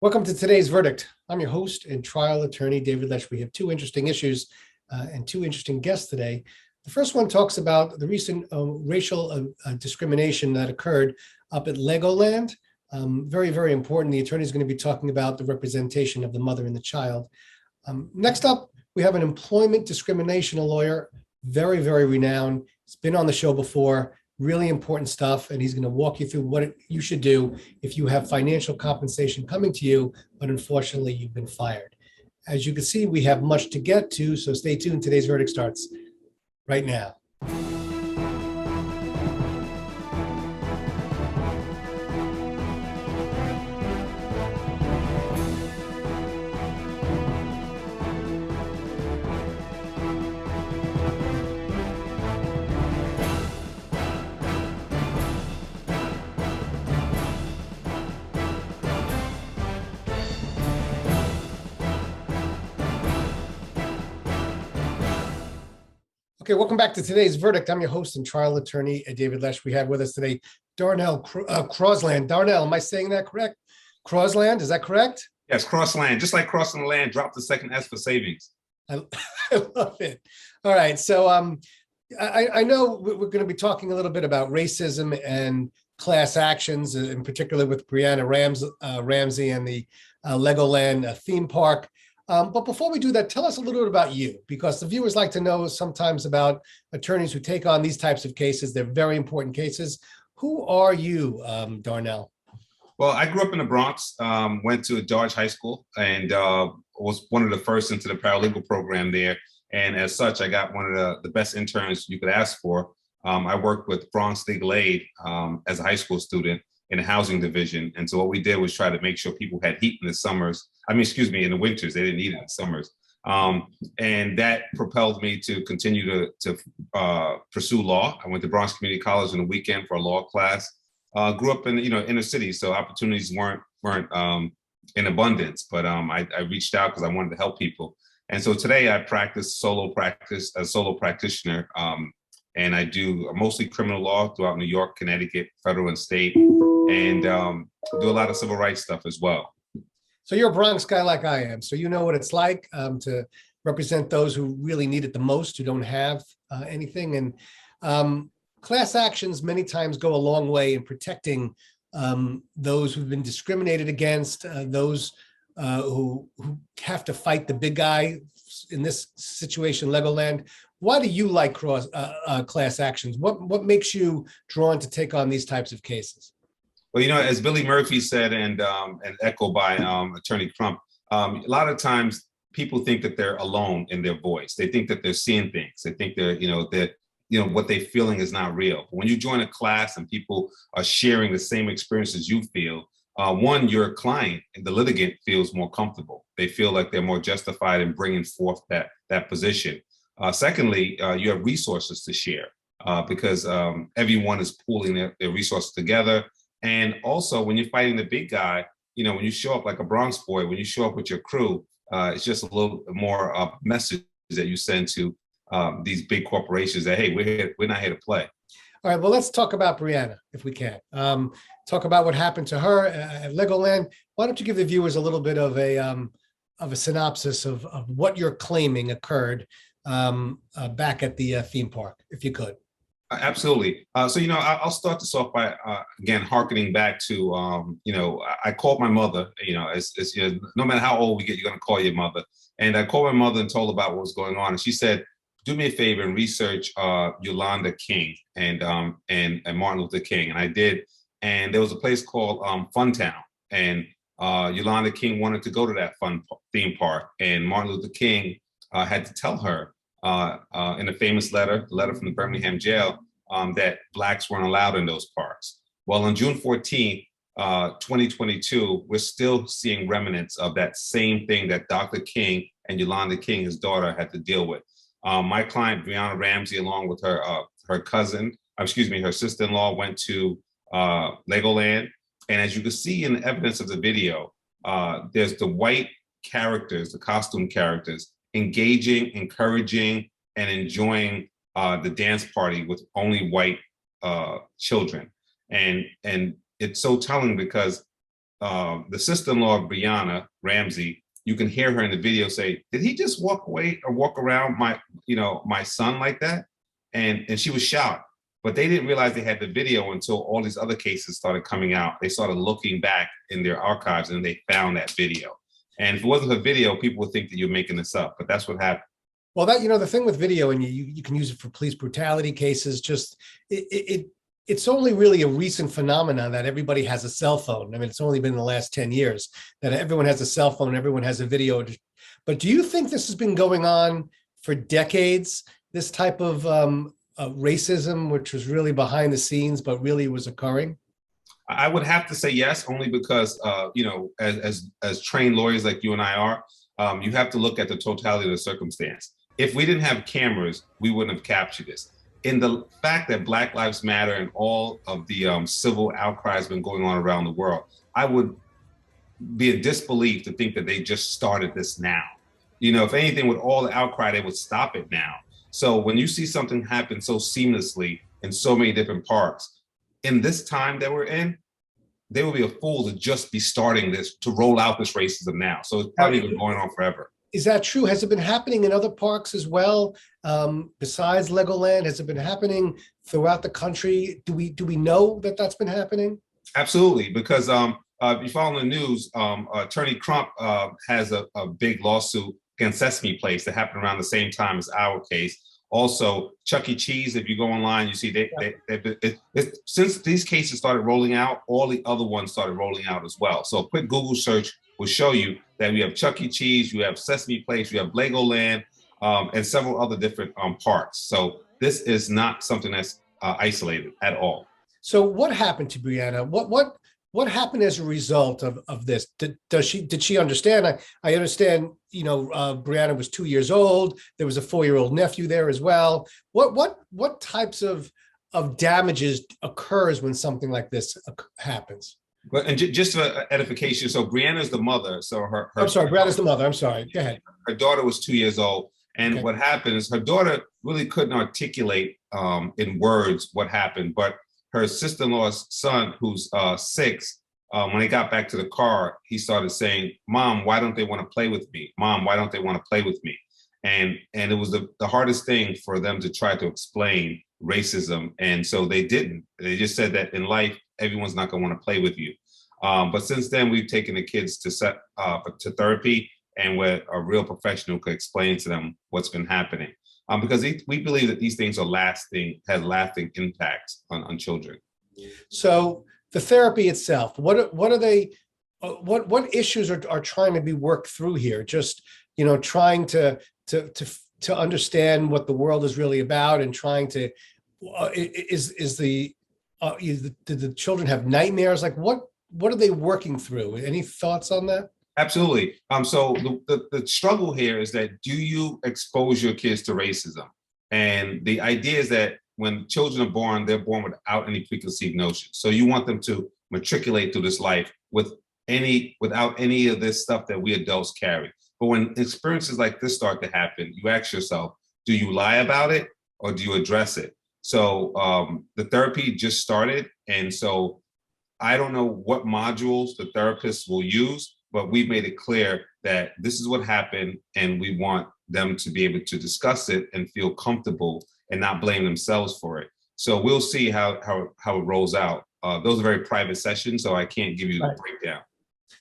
Welcome to today's verdict. I'm your host and trial attorney, David Lesch. We have two interesting issues and two interesting guests today. The first one talks about the recent racial discrimination that occurred up at Legoland. Very, very important. The attorney is going to be talking about the representation of the mother and the child. Next up, we have an employment discrimination lawyer, very, very renowned. He's been on the show before. Really important stuff, and he's going to walk you through what you should do if you have financial compensation coming to you, but unfortunately you've been fired. As you can see, we have much to get to, so stay tuned. Today's verdict starts right now. Okay, welcome back to today's verdict. I'm your host and trial attorney, David Lesch. We have with us today Darnell Crosland. Darnell, am I saying that correct? Crosland, is that correct? Yes, Crossland, just like crossing the land, drop the second S for savings. I love it. All right, so I know we're going to be talking a little bit about racism and class actions, in particular with Brianna Ramsey and the Legoland theme park. But before we do that, tell us a little bit about you, because the viewers like to know sometimes about attorneys who take on these types of cases. They're very important cases. Who are you, Darnell? Well, I grew up in the Bronx, went to George High School, and was one of the first into the paralegal program there. And as such, I got one of the best interns you could ask for. I worked with Bronx Legal Aid as a high school student in the housing division. And so what we did was try to make sure people had heat in the summers. In the winters. They didn't need it in the summers. And that propelled me to continue to pursue law. I went to Bronx Community College on the weekend for a law class. Grew up in inner city, so opportunities weren't in abundance. But I reached out because I wanted to help people. And so today I practice as a solo practitioner. And I do mostly criminal law throughout New York, Connecticut, federal and state, and do a lot of civil rights stuff as well. So you're a Bronx guy like I am, so you know what it's like to represent those who really need it the most, who don't have anything. And class actions many times go a long way in protecting those who've been discriminated against, those who have to fight the big guy. In this situation, Legoland. Why do you like class actions? What makes you drawn to take on these types of cases? Well, as Billy Murphy said, and echoed by Attorney Crump, a lot of times people think that they're alone in their voice. They think that they're seeing things. They think that what they're feeling is not real. But when you join a class and people are sharing the same experiences you feel, one, your client and the litigant feels more comfortable. They feel like they're more justified in bringing forth that position. Secondly, you have resources to share because everyone is pooling their resources together. And also, when you're fighting the big guy, when you show up like a Bronx boy, when you show up with your crew, it's just a little more message that you send to these big corporations that, hey, we're not here to play. All right, well, let's talk about Brianna, if we can. Talk about what happened to her at Legoland. Why don't you give the viewers a little bit of a synopsis of what you're claiming occurred back at the theme park, if you could. Absolutely. So, I'll start this off by, again, hearkening back to, I called my mother, no matter how old we get, you're going to call your mother. And I called my mother and told her about what was going on. And she said, do me a favor and research Yolanda King and Martin Luther King. And I did. And there was a place called Funtown. And Yolanda King wanted to go to that fun theme park. And Martin Luther King had to tell her in a famous letter, the letter from the Birmingham jail, that Blacks weren't allowed in those parks. Well, on June 14th, 2022, we're still seeing remnants of that same thing that Dr. King and Yolanda King, his daughter, had to deal with. My client, Brianna Ramsey, along with her sister-in-law, went to Legoland. And as you can see in the evidence of the video, there's the white characters, the costume characters, engaging, encouraging, and enjoying the dance party with only white children. And it's so telling because the sister-in-law of Brianna Ramsey, you can hear her in the video say, "Did he just walk away or walk around my son like that?" And she was shocked. But they didn't realize they had the video until all these other cases started coming out. They started looking back in their archives and they found that video. And if it wasn't a video, people would think that you're making this up, but that's what happened. Well, that, the thing with video, and you can use it for police brutality cases, just it's only really a recent phenomenon that everybody has a cell phone. I mean, it's only been in the last 10 years that everyone has a cell phone, everyone has a video. But do you think this has been going on for decades, this type of racism, which was really behind the scenes, but really was occurring? I would have to say yes, only because, as trained lawyers like you and I are, you have to look at the totality of the circumstance. If we didn't have cameras, we wouldn't have captured this. In the fact that Black Lives Matter and all of the civil outcry has been going on around the world, I would be in disbelief to think that they just started this now. If anything, with all the outcry, they would stop it now. So when you see something happen so seamlessly in so many different parks, in this time that we're in, they would be a fool to just be starting this, to roll out this racism now. So it's probably been going on forever. Is that true? Has it been happening in other parks as well? Besides Legoland, has it been happening throughout the country? Do we know that that's been happening? Absolutely, because if you follow the news, Attorney Crump has a big lawsuit against Sesame Place that happened around the same time as our case. Also, Chuck E. Cheese, if you go online, you see since these cases started rolling out, all the other ones started rolling out as well. So a quick Google search will show you that we have Chuck E. Cheese, you have Sesame Place, you have Legoland, and several other different parks. So this is not something that's isolated at all. So what happened to Brianna? What happened as a result of this? Did she understand? I understand, Brianna was 2 years old. There was a 4-year-old nephew there as well. What types of damages occurs when something like this happens? But and just for edification, so Brianna's the mother. So her I'm sorry, Brianna's the mother. I'm sorry. Go ahead. Her daughter was 2 years old. And Okay. what happened is her daughter really couldn't articulate in words what happened, but her sister-in-law's son, who's 6, when they got back to the car, he started saying, "Mom, why don't they want to play with me? Mom, why don't they want to play with me?" And it was the hardest thing for them to try to explain racism. And so they didn't. They just said that in life, everyone's not going to want to play with you. But since then, we've taken the kids to therapy, and where a real professional could explain to them what's been happening. Because we believe that these things have lasting impacts on children. So the therapy itself, what are they? What issues are trying to be worked through here? Just trying to understand what the world is really about, and trying to do the children have nightmares? Like what are they working through? Any thoughts on that? Absolutely. So the struggle here is that, do you expose your kids to racism? And the idea is that when children are born, they're born without any preconceived notions. So you want them to matriculate through this life without any of this stuff that we adults carry. But when experiences like this start to happen, you ask yourself, do you lie about it or do you address it? So the therapy just started. And so I don't know what modules the therapists will use, but we've made it clear that this is what happened, and we want them to be able to discuss it and feel comfortable and not blame themselves for it. So we'll see how it rolls out. Those are very private sessions, so I can't give you the breakdown.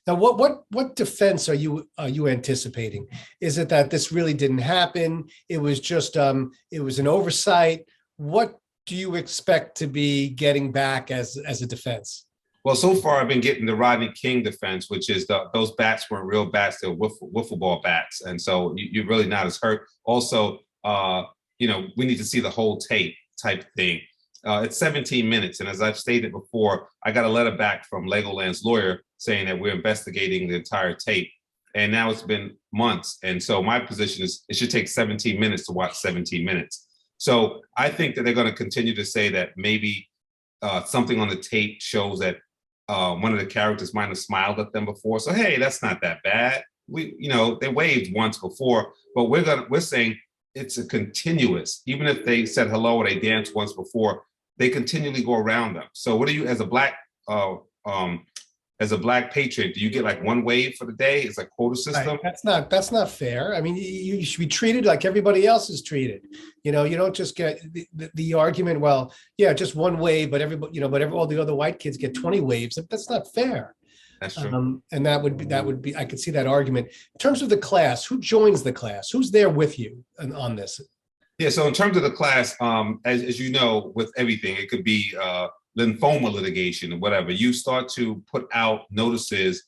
Now, what defense are you anticipating? Is it that this really didn't happen? It was just it was an oversight. What do you expect to be getting back as a defense? Well, so far I've been getting the Rodney King defense, which is those bats weren't real bats; they're wiffle ball bats, and so you're really not as hurt. Also, we need to see the whole tape type thing. It's 17 minutes, and as I've stated before, I got a letter back from Legoland's lawyer saying that we're investigating the entire tape, and now it's been months. And so my position is it should take 17 minutes to watch 17 minutes. So I think that they're going to continue to say that maybe something on the tape shows that one of the characters might have smiled at them before. So, hey, that's not that bad. They waved once before, but we're saying it's a continuous, even if they said hello or they danced once before, they continually go around them. So what do you, as a Black as a Black patriot, do you get like one wave for the day? It's like quota system. Right. That's not fair. I mean, you should be treated like everybody else is treated. You don't just get the argument, well, yeah, just one wave, but everybody, all the other white kids get 20 waves. That's not fair. That's true. And that would be, I could see that argument. In terms of the class, who joins the class? Who's there with you on this? Yeah, so in terms of the class, as you know, with everything, it could be lymphoma litigation or whatever. You start to put out notices.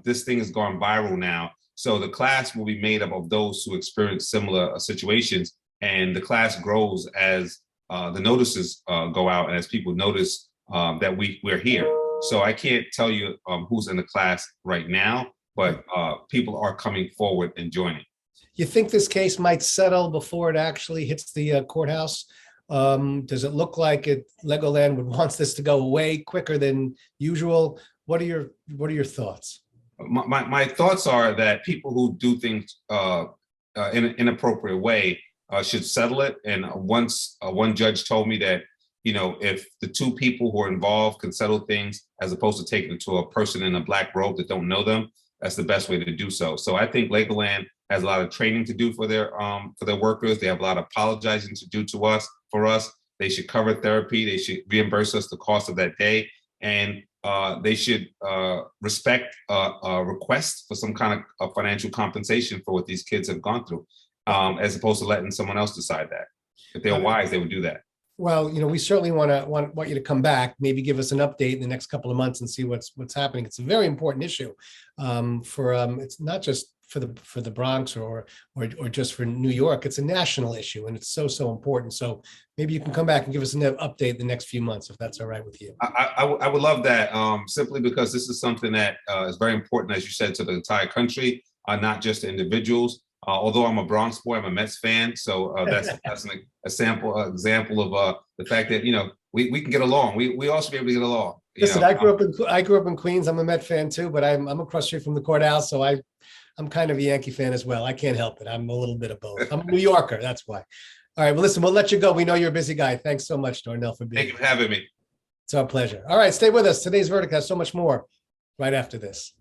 This thing has gone viral now. So the class will be made up of those who experience similar situations. And the class grows as the notices go out and as people notice that we're here. So I can't tell you who's in the class right now, but people are coming forward and joining. You think this case might settle before it actually hits the courthouse? Does it look like Legoland wants this to go away quicker than usual? What are your thoughts? My thoughts are that people who do things in an inappropriate way should settle it. And once one judge told me that, if the two people who are involved can settle things as opposed to taking it to a person in a Black robe that don't know them, that's the best way to do so. So I think Legoland has a lot of training to do for their workers. They have a lot of apologizing to do for us. They should cover therapy. They should reimburse us the cost of that day. And they should respect a request for some kind of financial compensation for what these kids have gone through, as opposed to letting someone else decide that. If they were wise, they would do that. Well, we certainly want you to come back, maybe give us an update in the next couple of months and see what's happening. It's a very important issue it's not just for the Bronx or just for New York. It's a national issue, and it's so important. So maybe you can come back and give us an update in the next few months, if that's all right with you. I would love that, simply because this is something that is very important, as you said, to the entire country, not just to individuals. Although I'm a Bronx boy, I'm a Mets fan, so that's an example of the fact that we can get along. We also be able to get along. Listen, I grew up in Queens. I'm a Met fan too, but I'm across the street from the courthouse, so I'm kind of a Yankee fan as well. I can't help it. I'm a little bit of both. I'm a New Yorker, that's why. All right, well, listen, we'll let you go. We know you're a busy guy. Thanks so much, Darnell, for being here. Thank you for having me. It's our pleasure. All right, stay with us. Today's verdict has so much more right after this.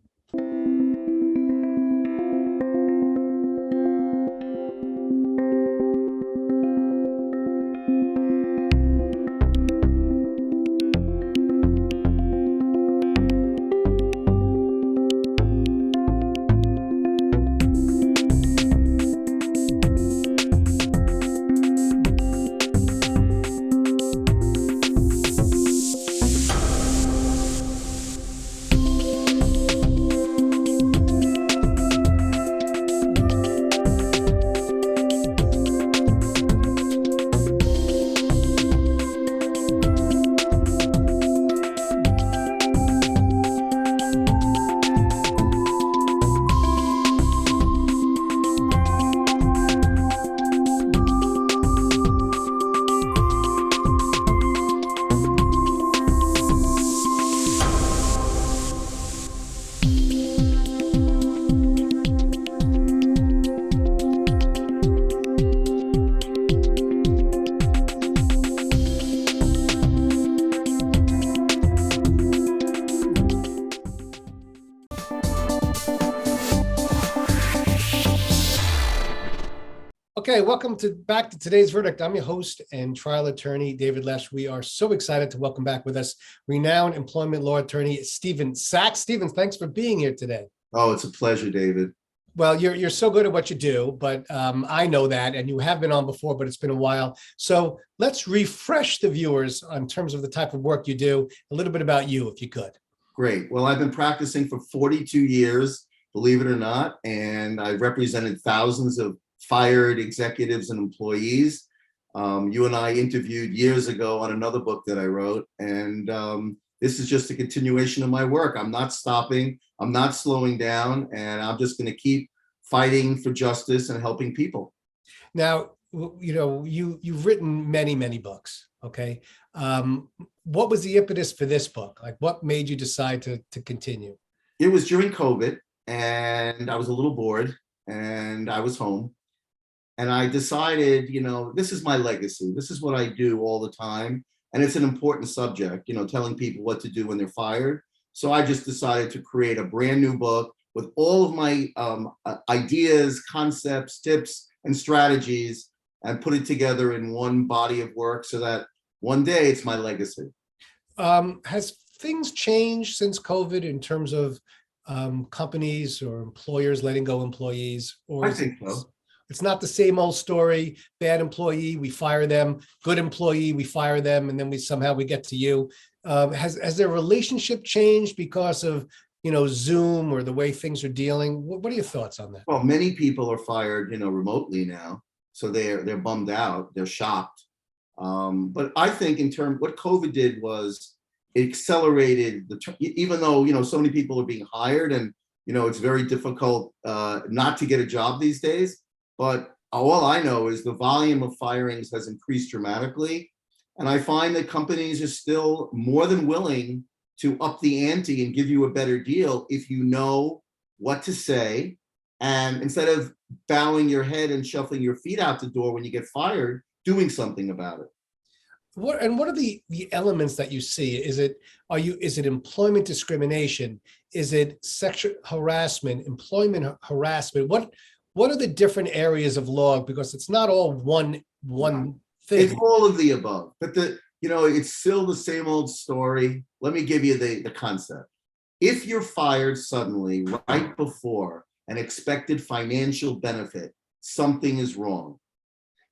Okay, welcome back to today's verdict. I'm your host and trial attorney, David Lesch. We are so excited to welcome back with us renowned employment law attorney, Stephen Sachs. Stephen, thanks for being here today. Oh, it's a pleasure, David. Well, you're so good at what you do, but I know that, and you have been on before, but it's been a while. So let's refresh the viewers on terms of the type of work you do, a little bit about you, if you could. Great. Well, I've been practicing for 42 years, believe it or not, and I've represented thousands of fired executives and employees. You and I interviewed years ago on another book that I wrote, and this is just a continuation of my work. I'm not stopping, I'm not slowing down, and I'm just going to keep fighting for justice and helping people. Now, you've written many books, okay? What was the impetus for this book? Like, what made you decide to continue? It was during COVID, and I was a little bored, and I was home. And I decided, this is my legacy. This is what I do all the time. And it's an important subject, telling people what to do when they're fired. So I just decided to create a brand new book with all of my ideas, concepts, tips, and strategies, and put it together in one body of work so that one day it's my legacy. Has things changed since COVID in terms of companies or employers letting go employees? Or I think so. It's not the same old story, bad employee, we fire them, good employee, we fire them, and then we get to you. Has their relationship changed because of, Zoom or the way things are dealing? What are your thoughts on that? Well, many people are fired, remotely now. So they're bummed out, they're shocked. But I think what COVID did was it accelerated even though, so many people are being hired and, it's very difficult not to get a job these days. But all I know is the volume of firings has increased dramatically. And I find that companies are still more than willing to up the ante and give you a better deal if you know what to say. And instead of bowing your head and shuffling your feet out the door when you get fired, doing something about it. What are the elements that you see? Is it employment discrimination? Is it sexual harassment, employment harassment? What are the different areas of law? Because it's not all one thing. It's all of the above, but it's still the same old story. Let me give you the concept. If you're fired suddenly right before an expected financial benefit, something is wrong.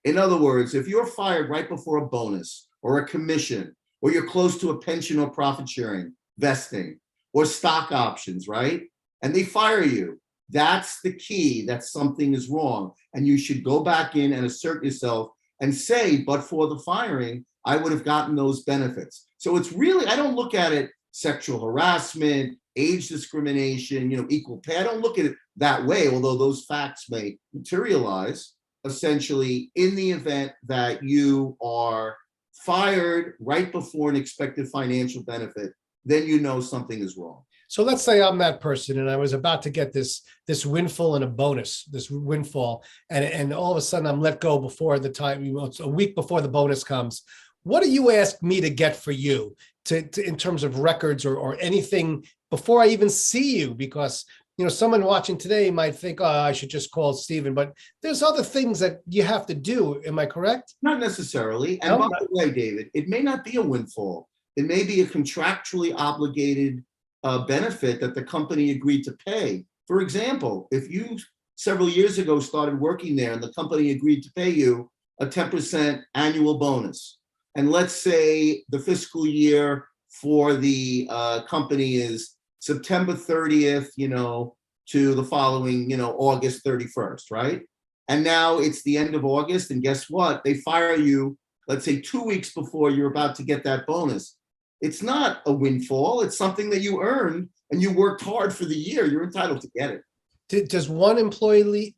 In other words, if you're fired right before a bonus or a commission, or you're close to a pension or profit sharing, vesting, or stock options, right? And they fire you, that's the key that something is wrong. And you should go back in and assert yourself and say, but for the firing, I would have gotten those benefits. So it's really, I don't look at it sexual harassment, age discrimination, equal pay. I don't look at it that way, although those facts may materialize. Essentially, in the event that you are fired right before an expected financial benefit, then something is wrong. So let's say I'm that person and I was about to get this windfall and a bonus, this windfall, and all of a sudden I'm let go before the time, it's a week before the bonus comes. What do you ask me to get for you to in terms of records or anything before I even see you? Because someone watching today might think, oh, I should just call Stephen, but there's other things that you have to do. Am I correct? Not necessarily. And by the way, David, it may not be a windfall. It may be a contractually obligated benefit that the company agreed to pay. For example, if you several years ago started working there and the company agreed to pay you a 10% annual bonus, and let's say the fiscal year for the company is September 30th, to the following, August 31st, right? And now it's the end of August, and guess what? They fire you, let's say 2 weeks before you're about to get that bonus. It's not a windfall. It's something that you earned and you worked hard for the year. You're entitled to get it. Does one employee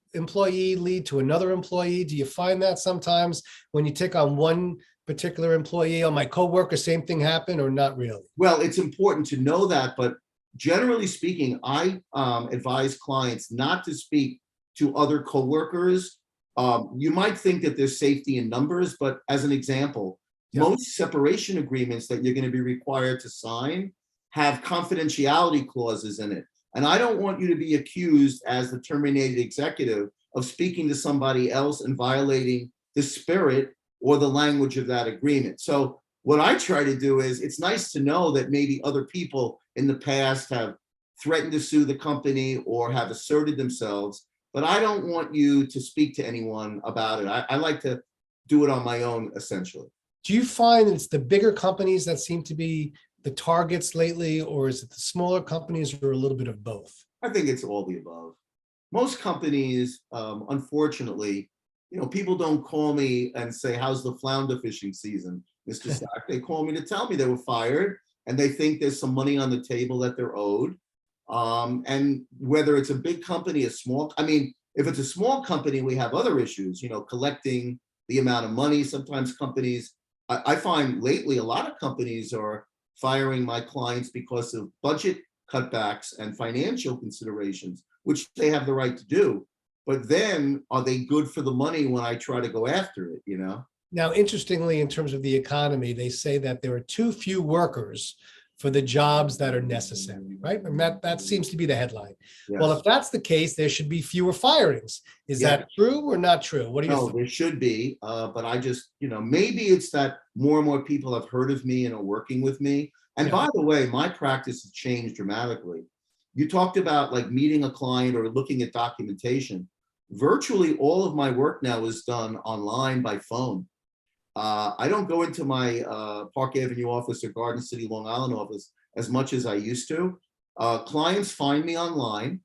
lead to another employee? Do you find that sometimes when you take on one particular employee, oh, my coworker, same thing happened, or not really? Well, it's important to know that, but generally speaking, I advise clients not to speak to other coworkers. You might think that there's safety in numbers, but as an example, most separation agreements that you're going to be required to sign have confidentiality clauses in it. And I don't want you to be accused as the terminated executive of speaking to somebody else and violating the spirit or the language of that agreement. So what I try to do is, it's nice to know that maybe other people in the past have threatened to sue the company or have asserted themselves, but I don't want you to speak to anyone about it. I like to do it on my own, essentially. Do you find it's the bigger companies that seem to be the targets lately, or is it the smaller companies, or a little bit of both? I think it's all the above. Most companies, unfortunately, people don't call me and say, how's the flounder fishing season, Mr. Stack? They call me to tell me they were fired and they think there's some money on the table that they're owed. And whether it's a big company, if it's a small company, we have other issues, collecting the amount of money. Sometimes companies, I find lately, a lot of companies are firing my clients because of budget cutbacks and financial considerations, which they have the right to do. But then are they good for the money when I try to go after it, Now, interestingly, in terms of the economy, they say that there are too few workers for the jobs that are necessary, right? And that seems to be the headline. Well, Yes. if that's the case, there should be fewer firings. Is Yeah. that true or not true? What do you No, think? there should be, but I just, maybe it's that more and more people have heard of me and are working with me. And Yeah. by the way, my practice has changed dramatically. You talked about like meeting a client or looking at documentation. Virtually all of my work now is done online by phone. I don't go into my Park Avenue office or Garden City, Long Island office as much as I used to. Clients find me online.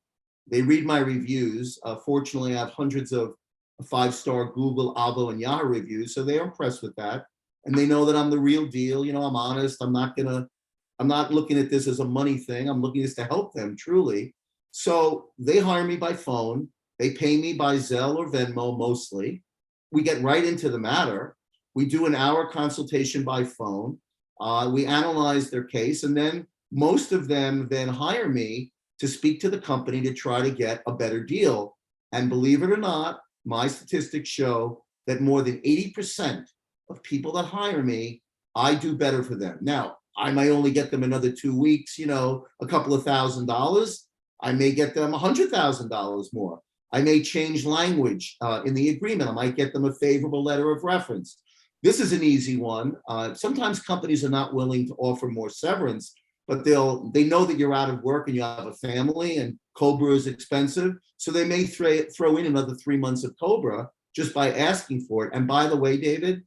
They read my reviews. Fortunately, I have hundreds of 5-star Google, Avo, and Yahoo reviews, so they're impressed with that. And they know that I'm the real deal. I'm honest. I'm not looking at this as a money thing. I'm looking at this to help them truly. So they hire me by phone. They pay me by Zelle or Venmo mostly. We get right into the matter. We do an hour consultation by phone. We analyze their case, and then most of them then hire me to speak to the company to try to get a better deal. And believe it or not, my statistics show that more than 80% of people that hire me, I do better for them. Now, I might only get them another 2 weeks, a couple of $1,000s. I may get them $100,000 more. I may change language in the agreement. I might get them a favorable letter of reference. This is an easy one. Sometimes companies are not willing to offer more severance, but they know that you're out of work and you have a family and COBRA is expensive. So they may throw in another 3 months of COBRA just by asking for it. And by the way, David,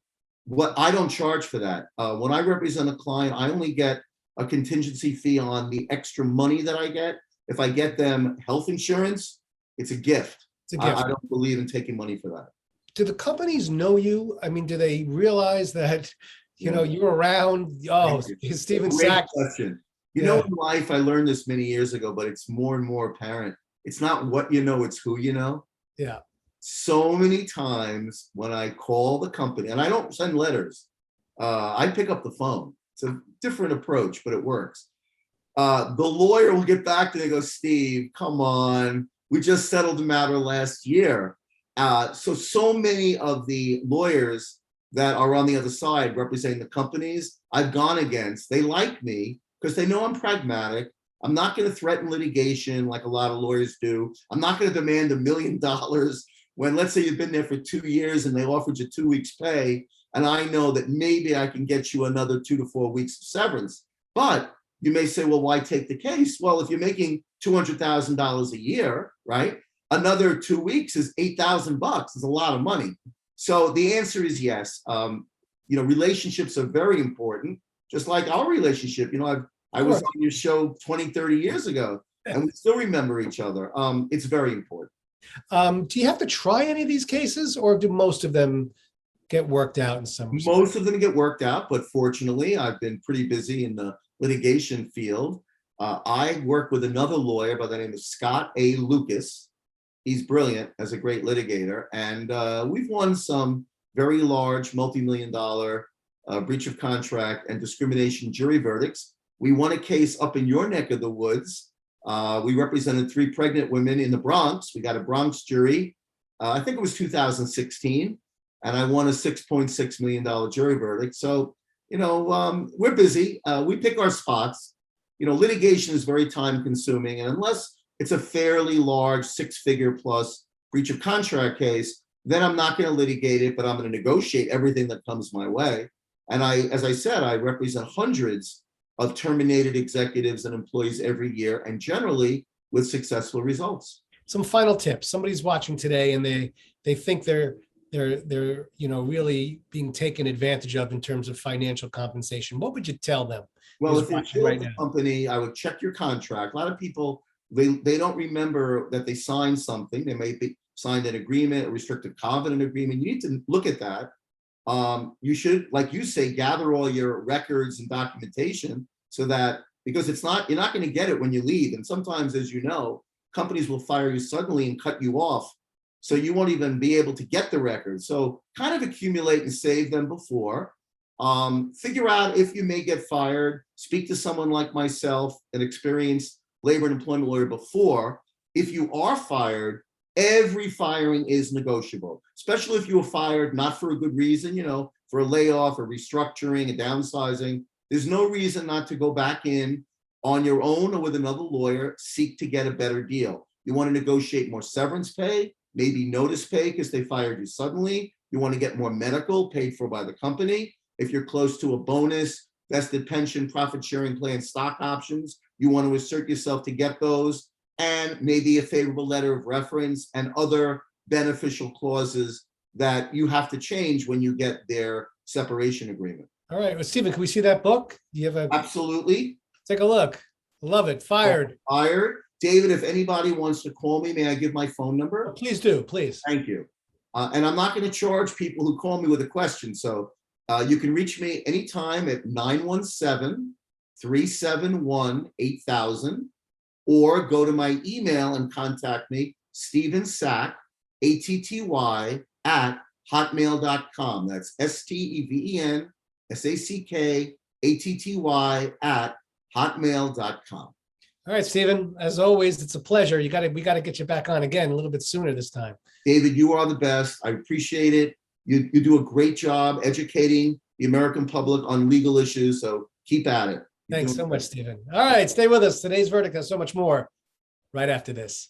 what I don't charge for that. When I represent a client, I only get a contingency fee on the extra money that I get. If I get them health insurance, it's a gift. It's a gift. I don't believe in taking money for that. Do the companies know you? I mean, do they realize that, you're around? Oh, Steven Great Sachs. question. Yeah. In life, I learned this many years ago, but it's more and more apparent. It's not what you know, it's who you know. Yeah. So many times when I call the company, and I don't send letters, I pick up the phone. It's a different approach, but it works. The lawyer will get back to me and go, Steve, come on. We just settled the matter last year. So many of the lawyers that are on the other side representing the companies I've gone against, they like me because they know I'm pragmatic. I'm not going to threaten litigation like a lot of lawyers do. I'm not going to demand $1 million when, let's say, you've been there for 2 years and they offered you 2 weeks pay, and I know that maybe I can get you another 2 to 4 weeks of severance. But you may say, well, why take the case? Well, if you're making $200,000 a year, right? Another 2 weeks is $8,000. It's a lot of money. So the answer is yes. Relationships are very important, just like our relationship. I was on your show 20, 30 years ago, and we still remember each other. It's very important. Do you have to try any of these cases, or do most of them get worked out in some respect? Most of them get worked out, but fortunately, I've been pretty busy in the litigation field. I work with another lawyer by the name of Scott A. Lucas. He's brilliant as a great litigator, and we've won some very large multi-million-dollar breach of contract and discrimination jury verdicts. We won a case up in your neck of the woods. We represented 3 pregnant women in the Bronx. We got a Bronx jury. I think it was 2016, and I won a $6.6 million jury verdict. So, we're busy. We pick our spots. Litigation is very time-consuming, and unless it's a fairly large 6-figure plus breach of contract case, then I'm not going to litigate it, but I'm going to negotiate everything that comes my way. And as I said, I represent hundreds of terminated executives and employees every year, and generally with successful results. Some final tips. Somebody's watching today and they think they're really being taken advantage of in terms of financial compensation. What would you tell them? Well, if you're a company, I would check your contract. A lot of people, they don't remember that they signed something. They may be signed an agreement, a restricted covenant agreement. You need to look at that. You should, like you say, gather all your records and documentation so that, because you're not going to get it when you leave. And sometimes, as you know, companies will fire you suddenly and cut you off. So you won't even be able to get the records. So kind of accumulate and save them before. Figure out if you may get fired. Speak to someone like myself, an experienced labor and employment lawyer before. If you are fired, every firing is negotiable, especially if you were fired not for a good reason, for a layoff, or restructuring, a downsizing. There's no reason not to go back in on your own or with another lawyer, seek to get a better deal. You want to negotiate more severance pay, maybe notice pay because they fired you suddenly. You want to get more medical paid for by the company. If you're close to a bonus, vested pension, profit sharing plan, stock options, you want to assert yourself to get those, and maybe a favorable letter of reference and other beneficial clauses that you have to change when you get their separation agreement. All right. Well, Stephen, can we see that book? Do you have a, Absolutely. take a look. Love it. Fired. Fired. David, if anybody wants to call me, may I give my phone number? Please do. Please. Thank you. And I'm not going to charge people who call me with a question. So you can reach me anytime at 917-371-8000, or go to my email and contact me, Stephen Sack, ATTY, @hotmail.com. That's STEVENSACKATTY @hotmail.com. All right, Stephen, as always, it's a pleasure. We got to get you back on again a little bit sooner this time. David, you are the best. I appreciate it. You do a great job educating the American public on legal issues. So keep at it. Thanks so much, Stephen. All right, stay with us. Today's verdict has so much more right after this.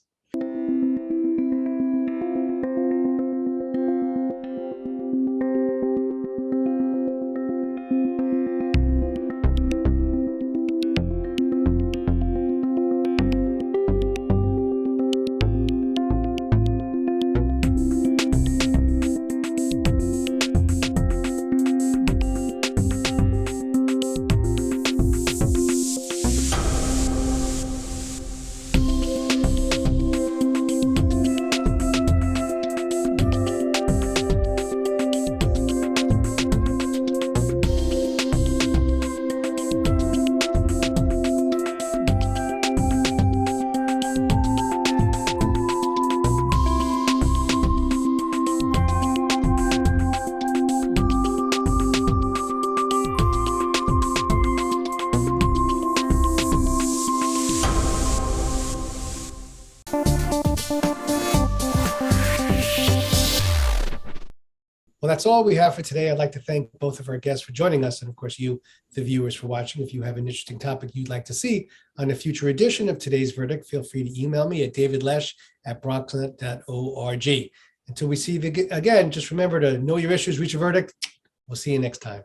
Well, that's all we have for today. I'd like to thank both of our guests for joining us, and of course, you, the viewers, for watching. If you have an interesting topic you'd like to see on a future edition of Today's Verdict, feel free to email me at davidlesch@bronxnet.org. Until we see you again, just remember to know your issues, reach a verdict. We'll see you next time.